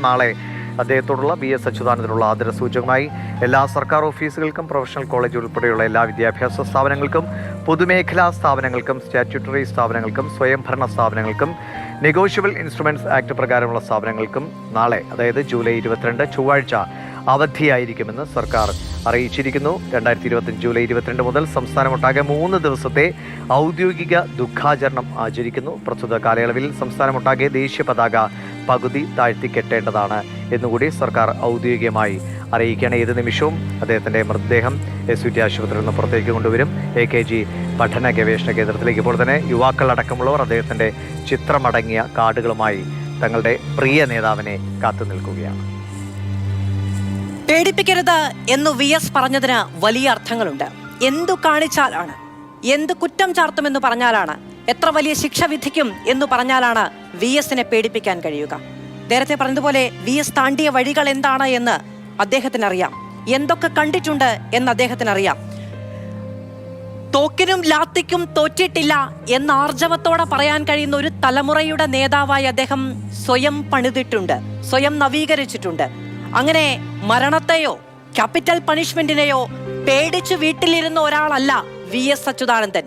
നാളെ അദ്ദേഹത്തോടുള്ള BS അച്യുതാനന്ദനുള്ള ആദരസൂചകമായി എല്ലാ സർക്കാർ ഓഫീസുകൾക്കും പ്രൊഫഷണൽ കോളേജ് ഉൾപ്പെടെയുള്ള എല്ലാ വിദ്യാഭ്യാസ സ്ഥാപനങ്ങൾക്കും പൊതുമേഖലാ സ്ഥാപനങ്ങൾക്കും സ്റ്റാറ്റ്യൂട്ടറി സ്ഥാപനങ്ങൾക്കും സ്വയംഭരണ സ്ഥാപനങ്ങൾക്കും നെഗോഷ്യബിൾ ഇൻസ്ട്രുമെന്റ്സ് ആക്ട് പ്രകാരമുള്ള സ്ഥാപനങ്ങൾക്കും നാളെ, അതായത് ജൂലൈ 22 ചൊവ്വാഴ്ച അവധിയായിരിക്കുമെന്ന് സർക്കാർ അറിയിച്ചിരിക്കുന്നു. 2025 ജൂലൈ 22 മുതൽ സംസ്ഥാനമൊട്ടാകെ 3 ദിവസത്തെ ഔദ്യോഗിക ദുഃഖാചരണം ആചരിക്കുന്നു. പ്രസ്തുത കാലയളവിൽ സംസ്ഥാനമൊട്ടാകെ ദേശീയ പതാക പകുതി താഴ്ത്തിക്കെട്ടേണ്ടതാണ് എന്നുകൂടി സർക്കാർ ഔദ്യോഗികമായി അറിയിക്കുകയാണ്. ഏത് നിമിഷവും അദ്ദേഹത്തിൻ്റെ മൃതദേഹം SUT ആശുപത്രിയിൽ നിന്ന് പുറത്തേക്ക് കൊണ്ടുവരും. AKG പഠന ഗവേഷണ കേന്ദ്രത്തിലേക്ക്. ഇപ്പോൾ തന്നെ യുവാക്കളടക്കമുള്ളവർ അദ്ദേഹത്തിൻ്റെ ചിത്രമടങ്ങിയ കാർഡുകളുമായി തങ്ങളുടെ പ്രിയ നേതാവിനെ കാത്തു നിൽക്കുകയാണ്. പേടിപ്പിക്കരുത് എന്ന് VS പറഞ്ഞതിന് വലിയ അർത്ഥങ്ങളുണ്ട്. എന്തു കാണിച്ചാലാണ്, എന്ത് കുറ്റം ചാർത്തുമെന്ന് പറഞ്ഞാലാണ്, എത്ര വലിയ ശിക്ഷ വിധിക്കും എന്ന് പറഞ്ഞാലാണ് VSനെ പേടിപ്പിക്കാൻ കഴിയുക? നേരത്തെ പറഞ്ഞതുപോലെ VS താണ്ടിയ വഴികൾ എന്താണ് എന്ന് അദ്ദേഹത്തിനറിയാം. എന്തൊക്കെ കണ്ടിട്ടുണ്ട് എന്ന് അദ്ദേഹത്തിനറിയാം. തോക്കിനും ലാത്തിക്കും തോറ്റിട്ടില്ല എന്ന ആർജവത്തോടെ പറയാൻ കഴിയുന്ന ഒരു തലമുറയുടെ നേതാവായി അദ്ദേഹം സ്വയം പണിതിട്ടുണ്ട്, സ്വയം നവീകരിച്ചിട്ടുണ്ട്. അങ്ങനെ മരണത്തെയോ ക്യാപിറ്റൽ പണിഷ്മെന്റിനെയോ പേടിച്ചു വീട്ടിലിരുന്ന ഒരാളല്ല VS അച്യുതാനന്ദൻ.